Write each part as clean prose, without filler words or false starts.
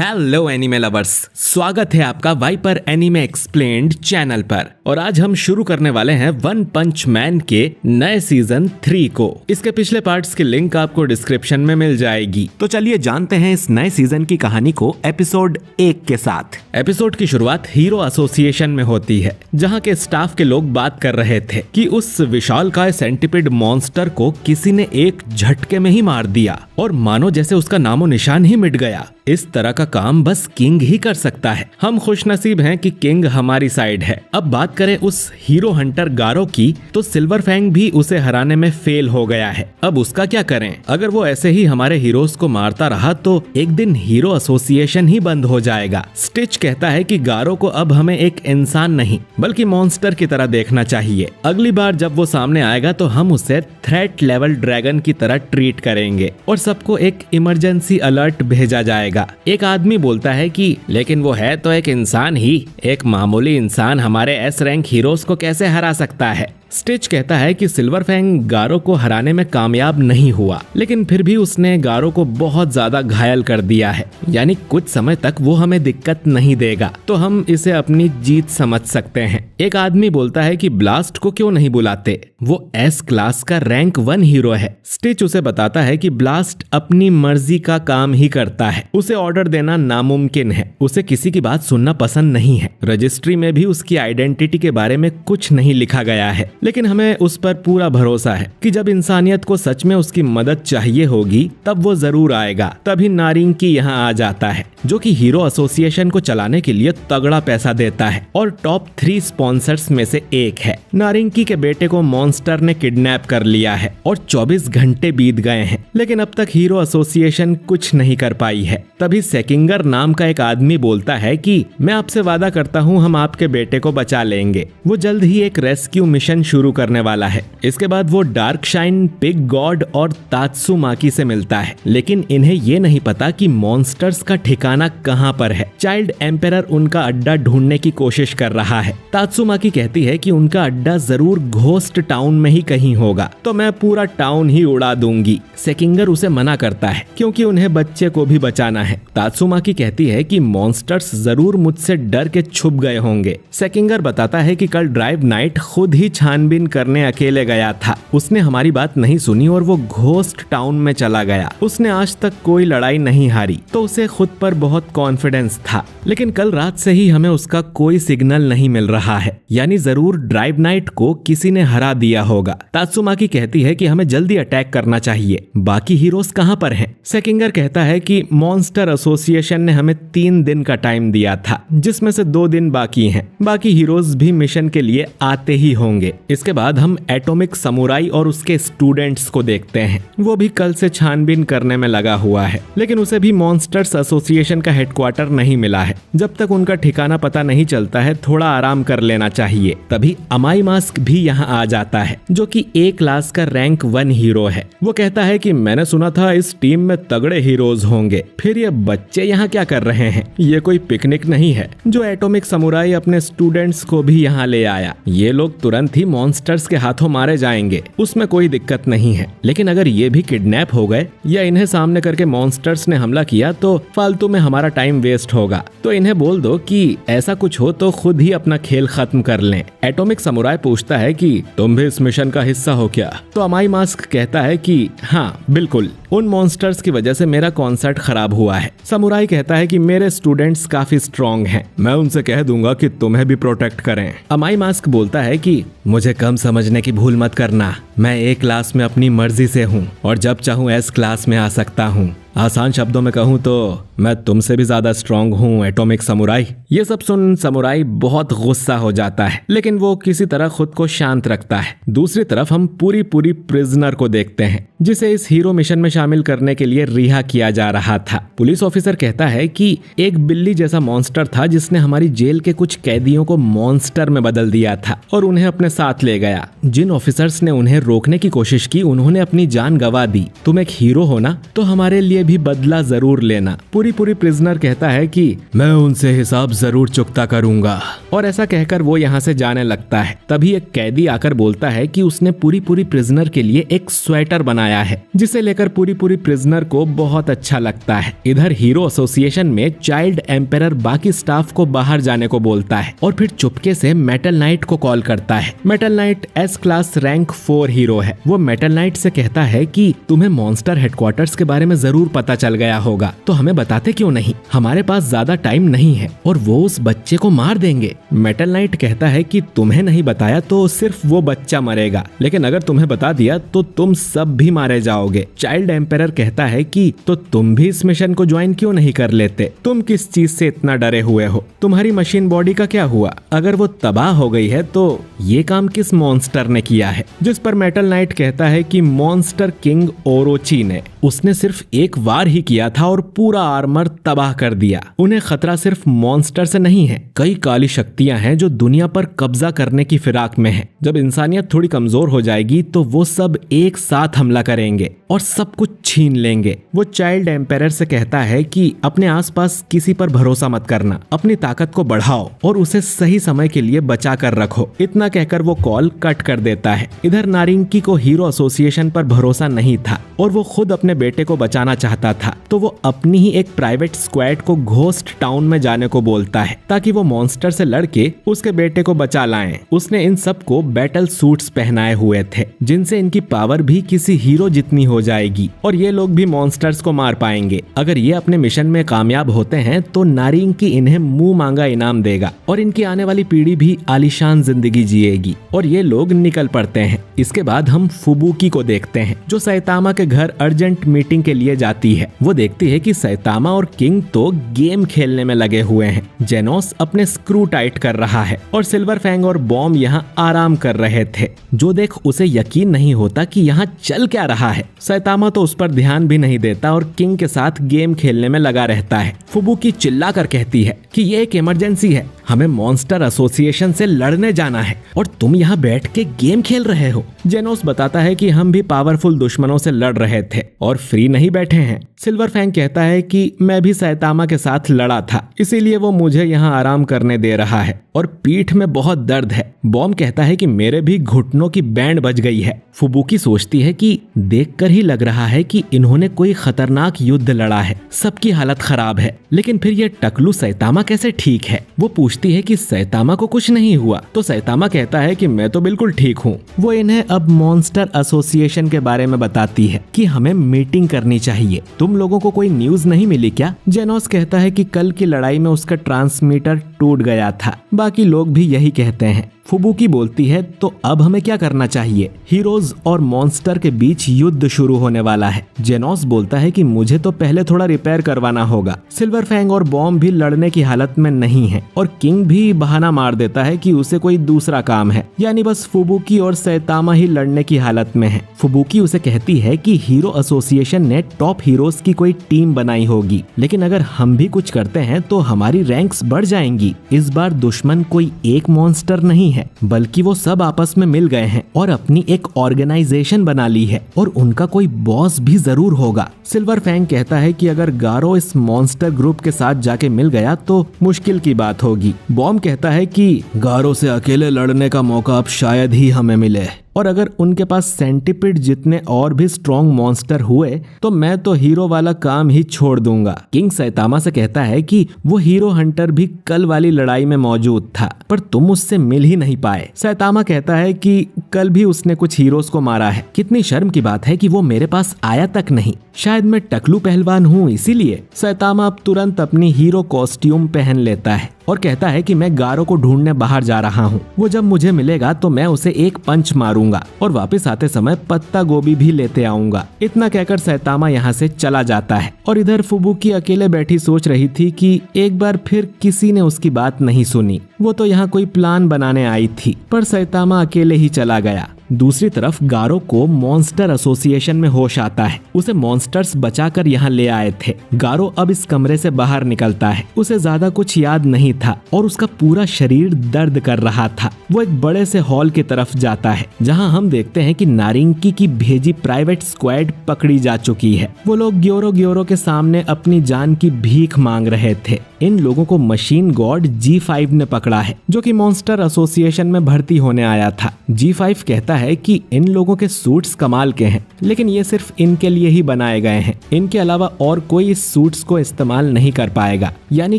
Hello anime lovers, स्वागत है आपका वाइपर एनिमे एक्सप्लेन्ड चैनल पर। और आज हम शुरू करने वाले हैं वन पंच मैन के नए सीजन 3 को। इसके पिछले पार्ट्स की लिंक आपको डिस्क्रिप्शन में मिल जाएगी। तो चलिए जानते हैं इस नए सीजन की कहानी को एपिसोड 1 के साथ। एपिसोड की शुरुआत हीरो एसोसिएशन में होती है, जहाँ के स्टाफ के लोग बात कर रहे थे कि उस विशालकाय सेंटिपिड मॉन्स्टर को किसी ने एक झटके में ही मार दिया और मानो जैसे उसका नामो निशान ही मिट गया। इस तरह का काम बस किंग ही कर सकता है। हम खुशनसीब हैं कि किंग हमारी साइड है। अब बात करें उस हीरो हंटर गारो की, तो सिल्वर फैंग भी उसे हराने में फेल हो गया है। अब उसका क्या करें? अगर वो ऐसे ही हमारे हीरोज को मारता रहा तो एक दिन हीरो एसोसिएशन ही बंद हो जाएगा। स्टिच कहता है कि गारो को अब हमें एक इंसान नहीं बल्कि मॉन्स्टर की तरह देखना चाहिए। अगली बार जब वो सामने आएगा तो हम उसे थ्रेट लेवल ड्रैगन की तरह ट्रीट करेंगे और सबको एक इमरजेंसी अलर्ट भेजा जाएगा। एक आदमी बोलता है कि लेकिन वो है तो एक इंसान ही, एक मामूली इंसान हमारे एस रैंक हीरोज को कैसे हरा सकता है? स्टिच कहता है कि सिल्वर फैंग गारो को हराने में कामयाब नहीं हुआ, लेकिन फिर भी उसने गारो को बहुत ज्यादा घायल कर दिया है, यानी कुछ समय तक वो हमें दिक्कत नहीं देगा, तो हम इसे अपनी जीत समझ सकते हैं। एक आदमी बोलता है कि ब्लास्ट को क्यों नहीं बुलाते, वो एस क्लास का रैंक 1 हीरो है। स्टिच उसे बताता है कि ब्लास्ट अपनी मर्जी का काम ही करता है, उसे ऑर्डर देना नामुमकिन है, उसे किसी की बात सुनना पसंद नहीं है। रजिस्ट्री में भी उसकी आइडेंटिटी के बारे में कुछ नहीं लिखा गया है, लेकिन हमें उस पर पूरा भरोसा है कि जब इंसानियत को सच में उसकी मदद चाहिए होगी तब वो जरूर आएगा। तभी नारिंकी यहाँ आ जाता है, जो कि हीरो एसोसिएशन को चलाने के लिए तगड़ा पैसा देता है और टॉप 3 स्पॉन्सर्स में से एक है। नारिंकी के बेटे को मॉन्स्टर ने किडनैप कर लिया है और 24 घंटे बीत गए हैं, लेकिन अब तक हीरो एसोसिएशन कुछ नहीं कर पाई है। तभी सेकिंगर नाम का एक आदमी बोलता है कि मैं आपसे वादा करता हूँ हम आपके बेटे को बचा लेंगे। वो जल्द ही एक रेस्क्यू मिशन शुरू करने वाला है। इसके बाद वो डार्क शाइन, पिग गॉड और तात्सुमाकी से मिलता है, लेकिन इन्हें ये नहीं पता कि मॉन्स्टर्स का ठिकाना कहाँ पर है। चाइल्ड एम्पेरर उनका अड्डा ढूंढने की कोशिश कर रहा है। तात्सुमाकी कहती है कि उनका अड्डा जरूर घोस्ट टाउन में ही कहीं होगा, तो मैं पूरा टाउन ही उड़ा दूंगी। सेकिंगर उसे मना करता है क्योंकि उन्हें बच्चे को भी बचाना है। तात्सुमाकी कहती है कि मॉन्स्टर्स जरूर मुझसे डर के छुप गए होंगे। सेकिंगर बताता है कि कल ड्राइव नाइट खुद ही छानबीन करने अकेले गया था। उसने हमारी बात नहीं सुनी और वो घोस्ट टाउन में चला गया। उसने आज तक कोई लड़ाई नहीं हारी, तो उसे खुद पर बहुत कॉन्फिडेंस था, लेकिन कल रात से ही हमें उसका कोई सिग्नल नहीं मिल रहा है, यानी जरूर ड्राइव नाइट को किसी ने हरा दिया होगा। तात्सुमाकी कहती है कि हमें जल्दी अटैक करना चाहिए। बाकी हीरोज कहाँ पर हैं? सेकिंगर कहता है कि मॉन्स्टर एसोसिएशन ने हमें 3 दिन का टाइम दिया था, जिसमें से 2 दिन बाकी हैं। बाकी हीरोज भी मिशन के लिए आते ही होंगे। इसके बाद हम एटॉमिक समुराई और उसके स्टूडेंट्स को देखते हैं। वो भी कल से छानबीन करने में लगा हुआ है, लेकिन उसे भी मॉन्स्टर्स एसोसिएशन का हेडक्वार्टर नहीं मिला है। जब तक उनका ठिकाना पता नहीं चलता है, थोड़ा आराम कर लेना चाहिए। तभी अमाई मास्क भी यहाँ आ जाता है, जो कि ए क्लास का रैंक 1 हीरो है। वो कहता है कि मैंने सुना था इस टीम में तगड़े हीरोज होंगे, फिर ये बच्चे यहाँ क्या कर रहे हैं? ये कोई पिकनिक नहीं है जो एटॉमिक समुराई अपने स्टूडेंट्स को भी यहाँ ले आया। ये लोग तुरंत ही मॉन्स्टर्स के हाथों मारे जाएंगे, उसमें कोई दिक्कत नहीं है। लेकिन अगर ये भी किडनैप हो गए या इन्हें सामने करके मॉन्स्टर्स ने हमला किया तो फालतू में हमारा टाइम वेस्ट होगा। तो इन्हें बोल दो कि ऐसा कुछ हो तो खुद ही अपना खेल खत्म कर लें। एटॉमिक समुराई पूछता है कि तुम भी इस मिशन का हिस्सा हो क्या? तो अमाई मास्क कहता है कि हाँ बिल्कुल, उन मॉन्स्टर्स की वजह से मेरा कॉन्सर्ट खराब हुआ है। समुराई कहता है कि मेरे स्टूडेंट्स काफी स्ट्रॉन्ग हैं, मैं उनसे कह दूंगा कि तुम्हें भी प्रोटेक्ट करें। अमाई मास्क बोलता है कि मुझे कम समझने की भूल मत करना, मैं ए क्लास में अपनी मर्जी से हूँ और जब चाहूँ एस क्लास में आ सकता हूँ। आसान शब्दों में कहूँ तो मैं तुमसे भी ज्यादा स्ट्रांग हूँ एटॉमिक समुराई। ये सब सुन समुराई बहुत गुस्सा हो जाता है, लेकिन वो किसी तरह खुद को शांत रखता है। दूसरी तरफ हम पूरी प्रिजनर को देखते हैं, जिसे इस हीरो मिशन में शामिल करने के लिए रिहा किया जा रहा था। पुलिस ऑफिसर कहता है कि एक बिल्ली जैसा मॉन्स्टर था जिसने हमारी जेल के कुछ कैदियों को मॉन्स्टर में बदल दिया था और उन्हें अपने साथ ले गया। जिन ऑफिसर्स ने उन्हें रोकने की कोशिश की उन्होंने अपनी जान गंवा दी। तुम एक हीरो हो ना, तो हमारे लिए लिए भी बदला जरूर लेना। पूरी प्रिजनर कहता है कि मैं उनसे हिसाब जरूर चुकता करूंगा, और ऐसा कहकर वो यहाँ से जाने लगता है। तभी एक कैदी आकर बोलता है कि उसने पूरी प्रिजनर के लिए एक स्वेटर बनाया है, जिसे लेकर पूरी प्रिजनर को बहुत अच्छा लगता है। इधर हीरो एसोसिएशन में चाइल्ड एम्पायर बाकी स्टाफ को बाहर जाने को बोलता है और फिर चुपके से मेटल नाइट को कॉल करता है। Metal night S class rank 4 hero है। वो मेटल नाइट से कहता है कि तुम्हें मॉन्स्टर हेडक्वार्टर्स के बारे में जरूर पता चल गया होगा, तो हमें बताते क्यों नहीं? हमारे पास ज्यादा टाइम नहीं है और वो उस बच्चे को मार देंगे। मेटल नाइट कहता है कि तुम्हें नहीं बताया तो सिर्फ वो बच्चा मरेगा, लेकिन अगर तुम्हें बता दिया तो तुम सब भी मारे जाओगे। चाइल्ड एम्पायर कहता है कि तो तुम भी इस मिशन को ज्वाइन क्यों नहीं कर लेते? तुम किस चीज से इतना डरे हुए हो? तुम्हारी मशीन बॉडी का क्या हुआ? अगर वो तबाह हो गई है तो ये काम किस मॉन्स्टर ने किया है? जिस पर मेटल नाइट कहता है कि मॉन्स्टर किंग ओरोची ने। उसने सिर्फ एक बार ही किया था और पूरा आर्मर तबाह कर दिया। उन्हें खतरा सिर्फ मॉन्स्टर से नहीं है, कई काली शक्तियां हैं जो दुनिया पर कब्जा करने की फिराक में हैं। जब इंसानियत थोड़ी कमजोर हो जाएगी तो वो सब एक साथ हमला करेंगे और सब कुछ छीन लेंगे। वो चाइल्ड एम्पायर से कहता है कि अपने आसपास किसी पर भरोसा मत करना, अपनी ताकत को बढ़ाओ और उसे सही समय के लिए बचा कर रखो। इतना कहकर वो कॉल कट कर देता है। इधर नारिंकी को हीरो एसोसिएशन पर भरोसा नहीं था और वो खुद अपने बेटे को बचाना चाहता था, तो वो अपनी ही एक प्राइवेट स्क्वाड को घोस्ट टाउन में जाने को बोलता है ताकि वो मॉन्स्टर से लड़के उसके बेटे को बचा लाएं। उसने इन सबको बैटल सूट्स पहनाए हुए थे, जिनसे इनकी पावर भी किसी हीरो जितनी हो जाएगी और ये लोग भी मॉन्स्टर्स को मार पाएंगे। अगर ये अपने मिशन में कामयाब होते हैं तो नारिंकी इन्हें मुंह मांगा इनाम देगा और इनकी आने वाली पीढ़ी भी आलीशान जिंदगी जिएगी। और ये लोग निकल पड़ते हैं। इसके बाद हम फुबुकी को देखते हैं, जो सैतामा के घर अर्जेंट मीटिंग के लिए जाती है। वो देखती है कि सैतामा और किंग तो गेम खेलने में लगे हुए हैं। जेनोस अपने स्क्रू टाइट कर रहा है और सिल्वर फैंग और बॉम्ब यहाँ आराम कर रहे थे, जो देख उसे यकीन नहीं होता कि यहाँ चल क्या रहा है। सैतामा तो उस पर ध्यान भी नहीं देता और किंग के साथ गेम खेलने में लगा रहता है। फुबुकी चिल्ला कर कहती है कि ये एक इमरजेंसी है, हमें मॉन्स्टर एसोसिएशन से लड़ने जाना है और तुम यहाँ बैठ के गेम खेल रहे हो। जेनोस बताता है कि हम भी पावरफुल दुश्मनों से लड़ रहे थे और फ्री नहीं बैठे हैं। सिल्वर फैंग कहता है कि मैं भी सैतामा के साथ लड़ा था, इसीलिए वो मुझे यहाँ आराम करने दे रहा है और पीठ में बहुत दर्द है। बॉम्ब कहता है कि मेरे भी घुटनों की बैंड बज गई है। फुबुकी सोचती है कि देखकर ही लग रहा है कि इन्होंने कोई खतरनाक युद्ध लड़ा है, सबकी हालत खराब है। लेकिन फिर ये टकलू सैतामा कैसे ठीक है? वो पूछती है कि सैतामा को कुछ नहीं हुआ, तो सैतामा कहता है कि मैं तो बिल्कुल ठीक हूँ। वो इन्हें अब मॉन्स्टर एसोसिएशन के बारे में बताती है कि हमें मीटिंग करनी चाहिए। तुम लोगों को कोई न्यूज नहीं मिली क्या? जेनोस कहता है कि कल की लड़ाई में उसका ट्रांसमीटर टूट गया था। बाकी लोग भी यही कहते हैं। फुबुकी बोलती है तो अब हमें क्या करना चाहिए? हीरोज और मॉन्स्टर के बीच युद्ध शुरू होने वाला है। जेनोस बोलता है कि मुझे तो पहले थोड़ा रिपेयर करवाना होगा। सिल्वर फैंग और बॉम्ब भी लड़ने की हालत में नहीं है और किंग भी बहाना मार देता है कि उसे कोई दूसरा काम है, यानी बस फुबुकी और सैतामा ही लड़ने की हालत में है। फुबुकी उसे कहती है कि हीरो एसोसिएशन ने टॉप हीरोज की कोई टीम बनाई होगी, लेकिन अगर हम भी कुछ करते हैं तो हमारी रैंक्स बढ़ जाएंगी। इस बार दुश्मन कोई एक मॉन्स्टर नहीं है, बल्कि वो सब आपस में मिल गए हैं और अपनी एक ऑर्गेनाइजेशन बना ली है और उनका कोई बॉस भी जरूर होगा। सिल्वर फैंग कहता है कि अगर गारो इस मॉन्स्टर ग्रुप के साथ जाके मिल गया तो मुश्किल की बात होगी। बॉम्ब कहता है कि गारो से अकेले लड़ने का मौका अब शायद ही हमें मिले और अगर उनके पास सेंटिपिड जितने और भी स्ट्रॉन्ग मॉन्स्टर हुए तो मैं तो हीरो वाला काम ही छोड़ दूंगा। किंग सैतामा से कहता है कि वो हीरो हंटर भी कल वाली लड़ाई में मौजूद था, पर तुम उससे मिल ही नहीं पाए। सैतामा कहता है कि कल भी उसने कुछ हीरोज को मारा है। कितनी शर्म की बात है कि वो मेरे पास आया तक नहीं। शायद मैं टकलू पहलवान हूँ इसीलिए। सैतामा अब तुरंत अपनी हीरो कॉस्ट्यूम पहन लेता है और कहता है कि मैं गारो को ढूंढने बाहर जा रहा हूँ। वो जब मुझे मिलेगा तो मैं उसे एक पंच मारूंगा और वापस आते समय पत्ता गोभी भी लेते आऊंगा। इतना कहकर सैतामा यहाँ से चला जाता है और इधर फुबुकी अकेले बैठी सोच रही थी कि एक बार फिर किसी ने उसकी बात नहीं सुनी। वो तो यहाँ कोई प्लान बनाने आई थी, पर सैतामा अकेले ही चला गया। दूसरी तरफ गारो को मॉन्स्टर एसोसिएशन में होश आता है। उसे मॉन्स्टर्स बचाकर यहाँ ले आए थे। गारो अब इस कमरे से बाहर निकलता है। उसे ज्यादा कुछ याद नहीं था और उसका पूरा शरीर दर्द कर रहा था। वो एक बड़े से हॉल की तरफ जाता है जहाँ हम देखते हैं कि नारिंकी की भेजी प्राइवेट स्क्वाड पकड़ी जा चुकी है। वो लोग ग्योरो के सामने अपनी जान की भीख मांग रहे थे। इन लोगों को मशीन गॉड G5 ने पकड़ा है, जो कि मॉन्स्टर एसोसिएशन में भर्ती होने आया था। G5 कहता है कि इन लोगों के सूट्स कमाल के हैं, लेकिन ये सिर्फ इनके लिए ही बनाए गए हैं। इनके अलावा और कोई इस सूट्स को इस्तेमाल नहीं कर पाएगा, यानी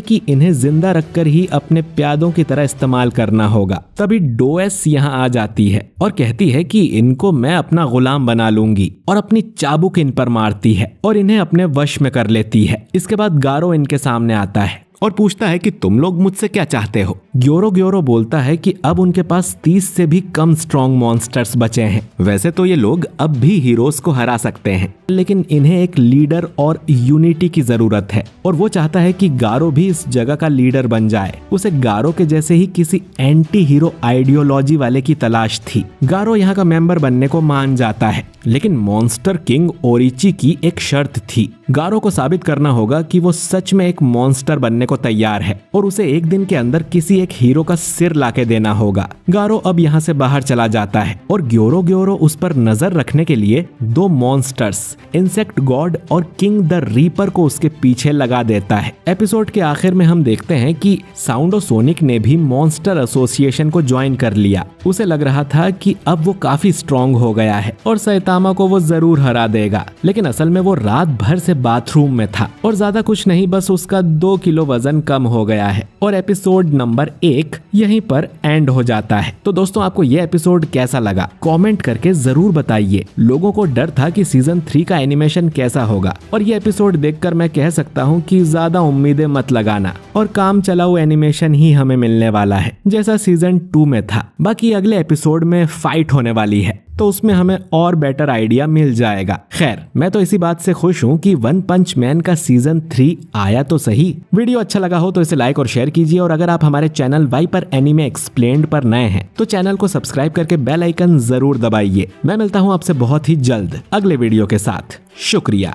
कि इन्हें जिंदा रखकर ही अपने प्यादों की तरह इस्तेमाल करना होगा। तभी डोएस यहाँ आ जाती है और कहती है कि इनको मैं अपना गुलाम बना लूंगी, और अपनी चाबुक इन पर मारती है और इन्हें अपने वश में कर लेती है। इसके बाद गारो इनके सामने आता है और पूछता है कि तुम लोग मुझसे क्या चाहते हो। ग्योरो बोलता है कि अब उनके पास 30 से भी कम स्ट्रॉन्ग मॉन्स्टर्स बचे हैं। वैसे तो ये लोग अब भी हीरोज को हरा सकते हैं, लेकिन इन्हें एक लीडर और यूनिटी की जरूरत है, और वो चाहता है कि गारो भी इस जगह का लीडर बन जाए। उसे गारो के जैसे ही किसी एंटी हीरो आइडियोलॉजी वाले की तलाश थी। गारो यहाँ का मेंबर बनने को मान जाता है, लेकिन मॉन्स्टर किंग ओरिची की एक शर्त थी। गारो को साबित करना होगा कि वो सच में एक मॉन्स्टर बनने को तैयार है, और उसे एक दिन के अंदर किसी एक हीरो का सिर लाके देना होगा। गारो अब यहाँ से बाहर चला जाता है और ग्योरो उस पर नजर रखने के लिए 2 मॉन्स्टर्स, इंसेक्ट गॉड और किंग द रीपर को उसके पीछे लगा देता है। एपिसोड के आखिर में हम देखते हैं कि साउंडोसोनिक ने भी मॉन्स्टर एसोसिएशन को ज्वाइन कर लिया। उसे लग रहा था कि अब वो काफी स्ट्रॉन्ग हो गया है और सैतामा को वो जरूर हरा देगा, लेकिन असल में वो रात भर से बाथरूम में था और ज्यादा कुछ नहीं, बस उसका 2 किलो वजन कम हो गया है। और एपिसोड नंबर 1 यहीं पर एंड हो जाता है। तो दोस्तों, आपको ये एपिसोड कैसा लगा कमेंट करके जरूर बताइए। लोगों को डर था कि सीजन 3 का एनिमेशन कैसा होगा, और ये एपिसोड देखकर मैं कह सकता हूँ कि ज्यादा उम्मीदें मत लगाना, और काम चलाऊ एनिमेशन ही हमें मिलने वाला है जैसा सीजन 2 में था। बाकी अगले एपिसोड में फाइट होने वाली है, तो उसमें हमें और बेटर आइडिया मिल जाएगा। खैर, मैं तो इसी बात से खुश हूँ कि वन पंच मैन का सीजन 3 आया तो सही। वीडियो अच्छा लगा हो तो इसे लाइक और शेयर कीजिए, और अगर आप हमारे चैनल वाइपर एनीमे एक्सप्लेन्ड पर नए हैं तो चैनल को सब्सक्राइब करके बेल आइकन जरूर दबाइए। मैं मिलता हूँ आपसे बहुत ही जल्द अगले वीडियो के साथ। शुक्रिया।